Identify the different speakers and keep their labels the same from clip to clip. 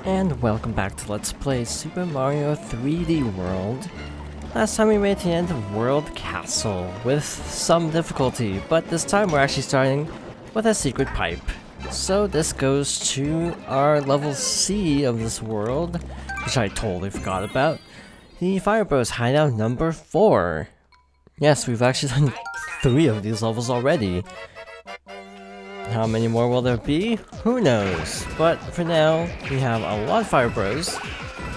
Speaker 1: And welcome back to Let's Play Super Mario 3D World. Last time we made it to the end of World Castle with some difficulty, but this time we're actually starting with a secret pipe. So this goes to our level C of this world, which I totally forgot about. The Fire Bros hideout number 4. Yes, we've actually done 3 of these levels already. How many more will there be? Who knows? But for now, we have a lot of Fire Bros.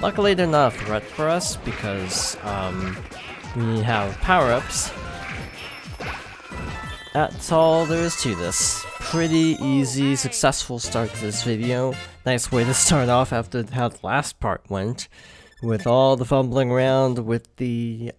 Speaker 1: Luckily, they're not a threat for us because we have power-ups. That's all there is to this. Pretty easy, successful start to this video. Nice way to start off after how the last part went, with all the fumbling around with the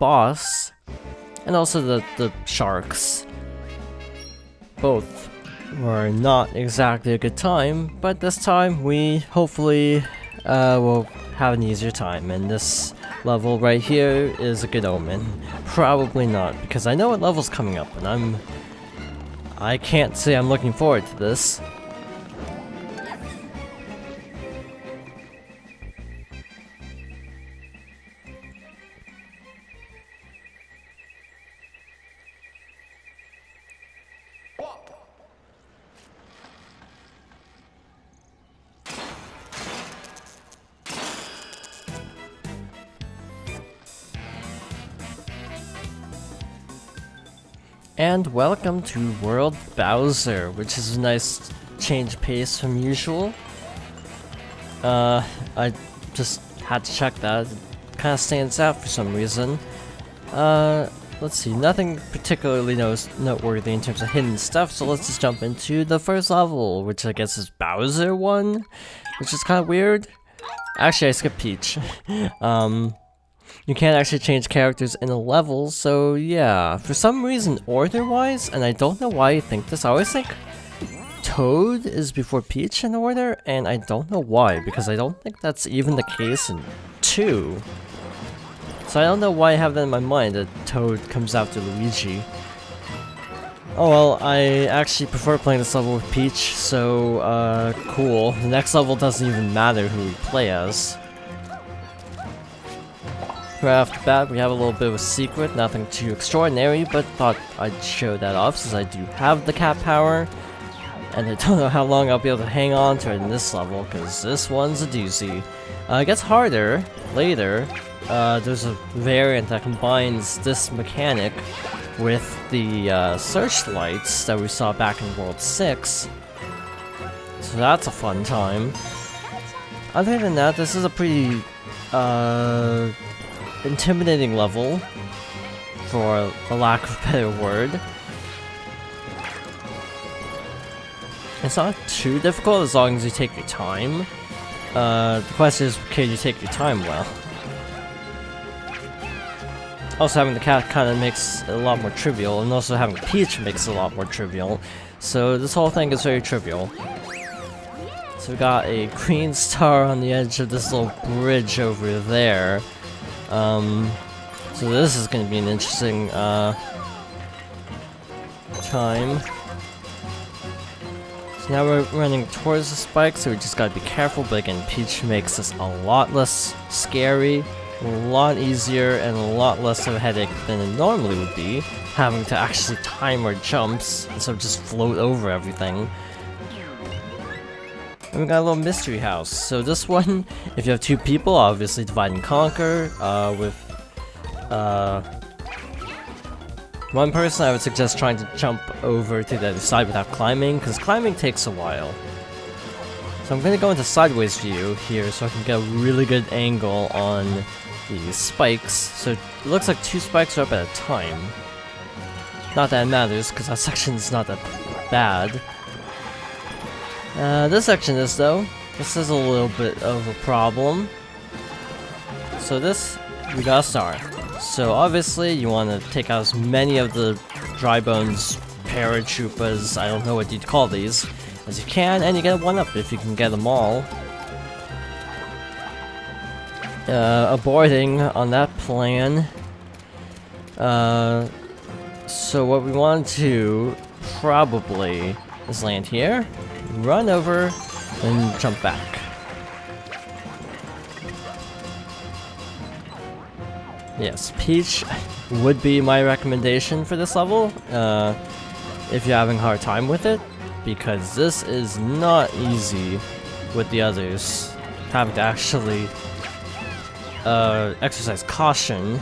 Speaker 1: boss, and also the sharks. Both were not exactly a good time, but this time we hopefully will have an easier time, and this level right here is a good omen. Probably not, because I know what level's coming up, and I can't say I'm looking forward to this. And welcome to World Bowser, which is a nice change of pace from usual. I just had to check that. It kind of stands out for some reason. Let's see, nothing particularly noteworthy in terms of hidden stuff, so let's just jump into the first level, which I guess is Bowser 1, which is kind of weird. Actually, I skipped Peach. You can't actually change characters in a level, so yeah. For some reason, order-wise, and I don't know why I think this, I always think Toad is before Peach in order, and I don't know why, because I don't think that's even the case in 2. So I don't know why I have that in my mind, that Toad comes after Luigi. Oh well, I actually prefer playing this level with Peach, so cool. The next level doesn't even matter who we play as. Right off the bat, we have a little bit of a secret, nothing too extraordinary, but thought I'd show that off since I do have the cat power. And I don't know how long I'll be able to hang on to it in this level, because this one's a doozy. It gets harder later. There's a variant that combines this mechanic with the searchlights that we saw back in World 6. So that's a fun time. Other than that, this is a pretty intimidating level, for a lack of a better word. It's not too difficult as long as you take your time. The question is, can you take your time well? Also, having the cat kind of makes it a lot more trivial, and also having Peach makes it a lot more trivial. So this whole thing is very trivial. So we got a green star on the edge of this little bridge over there. So this is going to be an interesting time. So now we're running towards the spike, so we just gotta be careful, but again, Peach makes this a lot less scary, a lot easier, and a lot less of a headache than it normally would be, having to actually time our jumps instead of just float over everything. And we got a little mystery house. So this one, if you have 2 people, obviously divide and conquer. With one person, I would suggest trying to jump over to the other side without climbing, because climbing takes a while. So I'm going to go into sideways view here so I can get a really good angle on the spikes. So it looks like 2 spikes are up at a time. Not that it matters, because that section is not that bad. This section is, though. This is a little bit of a problem. So this, we got a star. So obviously you want to take out as many of the dry bones paratroopas, I don't know what you'd call these, as you can, and you get a 1-up if you can get them all. Aborting on that plan. So what we want to do, probably, is land here, run over, and jump back. Yes, Peach would be my recommendation for this level, if you're having a hard time with it, because this is not easy with the others. Having to actually exercise caution.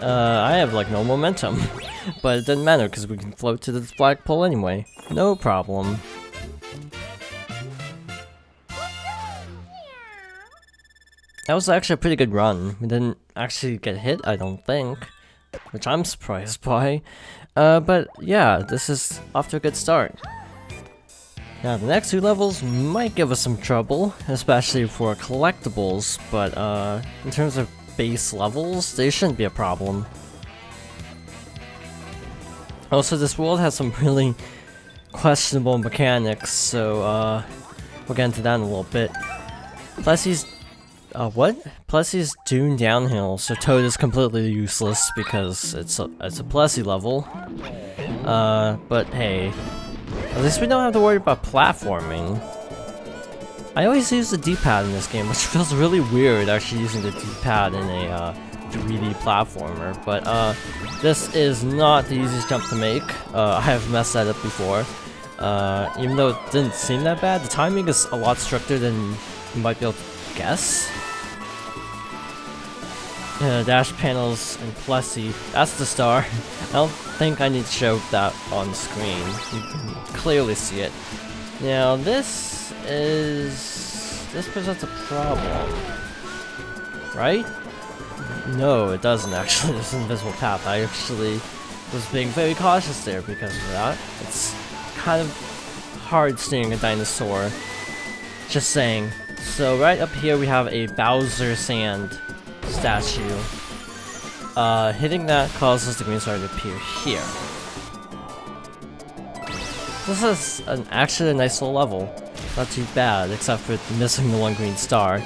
Speaker 1: I have like no momentum, but it doesn't matter because we can float to the flagpole anyway. No problem. That was actually a pretty good run. We didn't actually get hit, I don't think, which I'm surprised by. But yeah, this is off to a good start. Now the next 2 levels might give us some trouble, especially for collectibles, but in terms of base levels, they shouldn't be a problem. Also, this world has some really questionable mechanics, so we'll get into that in a little bit. Plus he's Plus he's doomed downhill, so Toad is completely useless because it's a Plessy level. But hey, at least we don't have to worry about platforming. I always use the D-pad in this game, which feels really weird actually using the D-pad in a 3D platformer, but this is not the easiest jump to make. I have messed that up before. Even though it didn't seem that bad, the timing is a lot stricter than you might be able to guess. Dash panels and Plessy, that's the star. I don't think I need to show that on screen. You can clearly see it. Now this presents a problem, right? No, it doesn't actually. There's an invisible path. I actually was being very cautious there because of that. It's kind of hard seeing a dinosaur. Just saying. So right up here we have a Bowser Sand statue. Hitting that causes the green star to appear here. This is actually a nice little level. Not too bad, except for missing the 1 green star.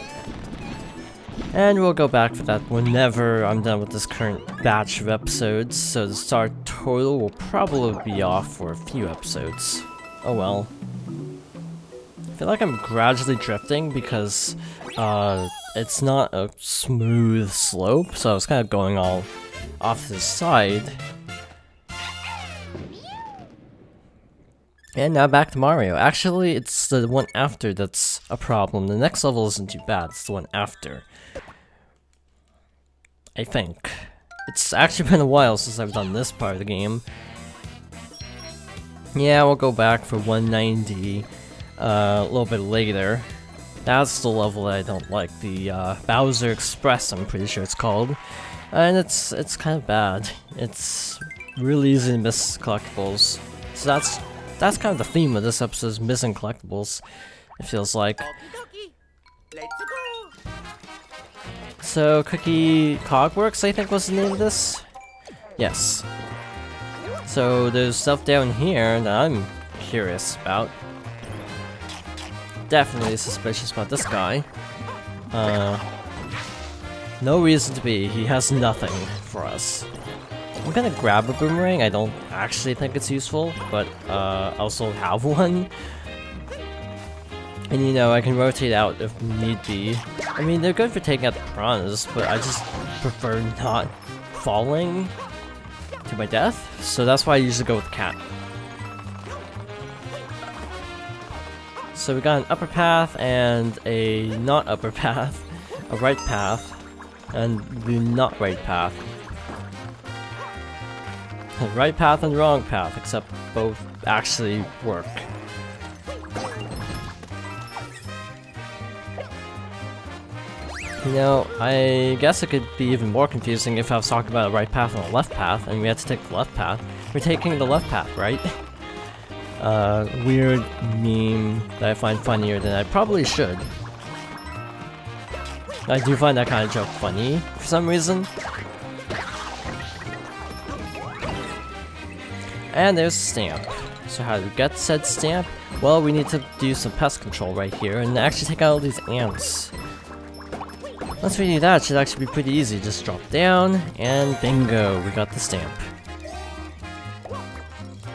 Speaker 1: And we'll go back for that whenever I'm done with this current batch of episodes, so the star total will probably be off for a few episodes. Oh well. I feel like I'm gradually drifting because it's not a smooth slope, so I was kind of going all off to the side. And now back to Mario. Actually, it's the one after that's a problem. The next level isn't too bad, it's the one after. I think. It's actually been a while since I've done this part of the game. Yeah, we'll go back for 190 a little bit later. That's the level that I don't like, the Bowser Express, I'm pretty sure it's called. And it's kind of bad. It's really easy to miss collectibles. So that's kind of the theme of this episode, is missing collectibles, it feels like. So, Cookie Cogworks, I think was the name of this? Yes. So, there's stuff down here that I'm curious about. Definitely suspicious about this guy. No reason to be, he has nothing for us. I'm gonna grab a boomerang. I don't actually think it's useful, but I also have one. And you know, I can rotate out if need be. I mean, they're good for taking out the piranhas, but I just prefer not falling to my death, so that's why I usually go with the cat. So we got an upper path and a not upper path, a right path, and the not right path. The right path and the wrong path, except both actually work. You know, I guess it could be even more confusing if I was talking about a right path and a left path, and we had to take the left path. We're taking the left path, right? Weird meme that I find funnier than I probably should. I do find that kind of joke funny, for some reason. And there's a stamp. So how to get said stamp? Well, we need to do some pest control right here and actually take out all these ants. Once we do that, it should actually be pretty easy. Just drop down, and bingo, we got the stamp.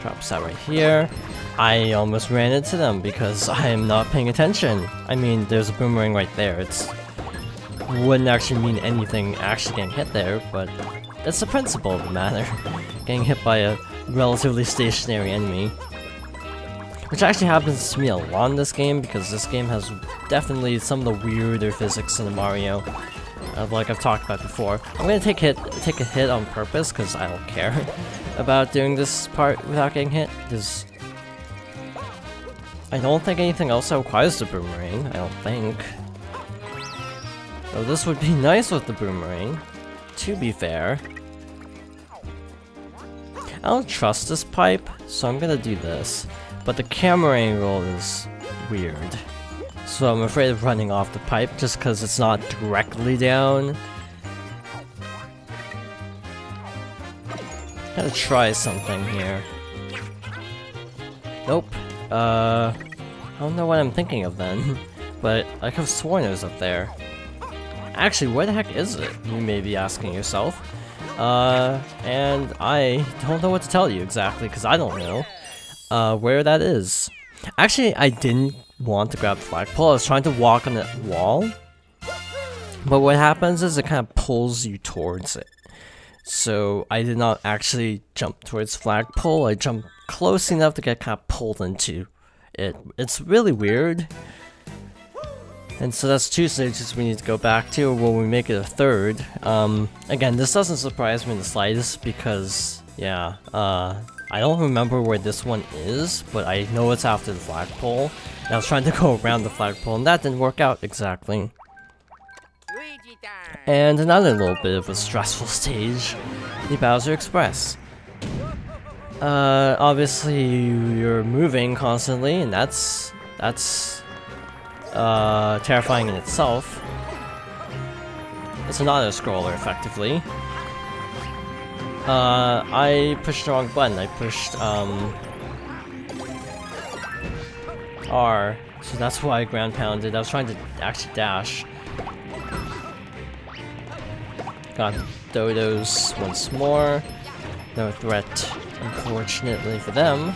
Speaker 1: Drops that right here. I almost ran into them because I am not paying attention. I mean, there's a boomerang right there. It's wouldn't actually mean anything actually getting hit there, but it's the principle of the matter. Getting hit by a relatively stationary enemy. Which actually happens to me a lot in this game, because this game has definitely some of the weirder physics in the Mario. Like I've talked about before. I'm gonna take a hit on purpose, because I don't care about doing this part without getting hit. Because I don't think anything else requires the boomerang, I don't think. Though this would be nice with the boomerang, to be fair. I don't trust this pipe, so I'm gonna do this. But the camera angle is weird. So I'm afraid of running off the pipe just because it's not directly down. Gotta try something here. Nope. I don't know what I'm thinking of then. But I could have sworn it was up there. Actually, where the heck is it? You may be asking yourself. And I don't know what to tell you exactly, because I don't know where that is. Actually, I didn't want to grab the flagpole. I was trying to walk on that wall. But what happens is it kind of pulls you towards it. So I did not actually jump towards the flagpole. I jumped close enough to get kind of pulled into it. It's really weird. And so that's 2 stages we need to go back to when we make it a 3rd. Again, this doesn't surprise me in the slightest because, yeah, I don't remember where this one is, but I know it's after the flagpole. And I was trying to go around the flagpole, and that didn't work out exactly. And another little bit of a stressful stage, the Bowser Express. Obviously you're moving constantly, and that's terrifying in itself. It's an auto-scroller, effectively. I pushed the wrong button. I pushed, R, so that's why I ground pounded. I was trying to actually dash. Got Dodos once more. No threat, unfortunately for them.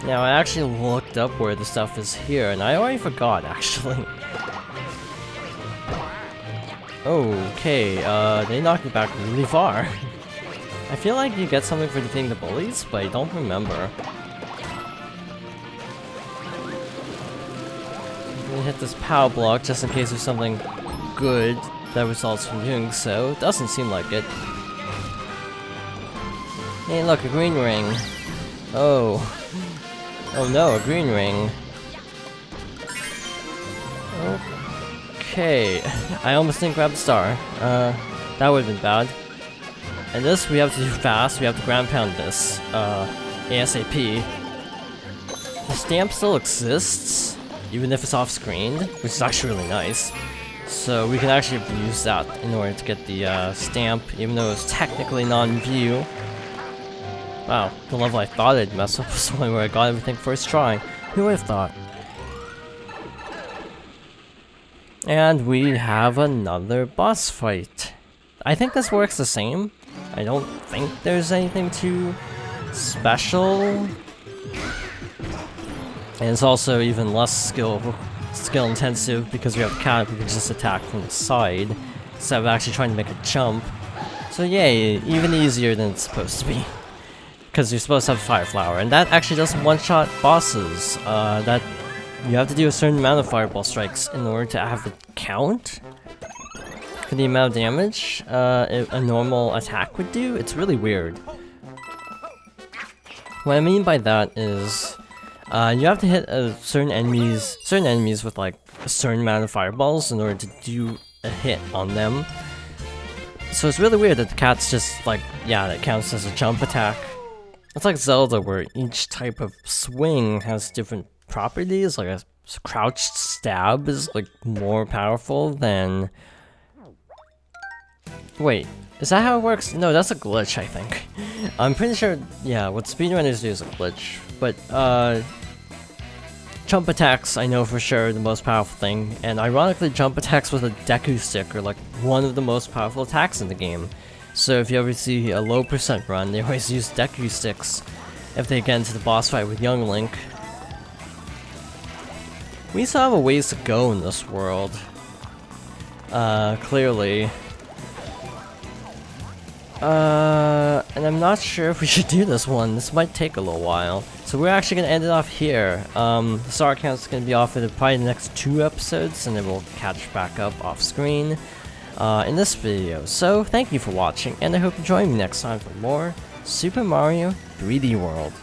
Speaker 1: Now, I actually looked up where the stuff is here, and I already forgot, actually. Okay, they knocked me back really far. I feel like you get something for defeating the bullies, but I don't remember. I'm gonna hit this power block just in case there's something good that results from doing so. Doesn't seem like it. Hey, look, a green ring. Oh. Oh no, a green ring. Okay. I almost didn't grab the star. That would've been bad. And this we have to do fast, we have to ground pound this, ASAP. The stamp still exists, even if it's off screen, which is actually really nice. So we can actually use that in order to get the stamp, even though it's technically not in view. Wow, the level I thought I'd mess up was the one where I got everything first try. Who would have thought? And we have another boss fight. I think this works the same. I don't think there's anything too special. And it's also even less skill intensive because we have a cat, we can just attack from the side instead of actually trying to make a jump. So yay, even easier than it's supposed to be. Because you're supposed to have Fire Flower, and that actually doesn't one-shot bosses. That you have to do a certain amount of Fireball strikes in order to have it count for the amount of damage a normal attack would do. It's really weird. What I mean by that is you have to hit certain enemies with like a certain amount of fireballs in order to do a hit on them. So it's really weird that the cat's just like, yeah, that counts as a jump attack. It's like Zelda, where each type of swing has different properties. Like a crouched stab is like more powerful than... Wait, is that how it works? No, that's a glitch, I think. I'm pretty sure, yeah, what speedrunners do is a glitch. But, jump attacks, I know for sure, are the most powerful thing. And ironically, jump attacks with a Deku Stick are like one of the most powerful attacks in the game. So if you ever see a low percent run, they always use Deku Sticks. if they get into the boss fight with young Link. We still have a ways to go in this world. Clearly. And I'm not sure if we should do this one. This might take a little while. So we're actually gonna end it off here. The star count is gonna be off for probably the next 2 episodes, and then we'll catch back up off screen in this video. So thank you for watching, and I hope you join me next time for more Super Mario 3D World.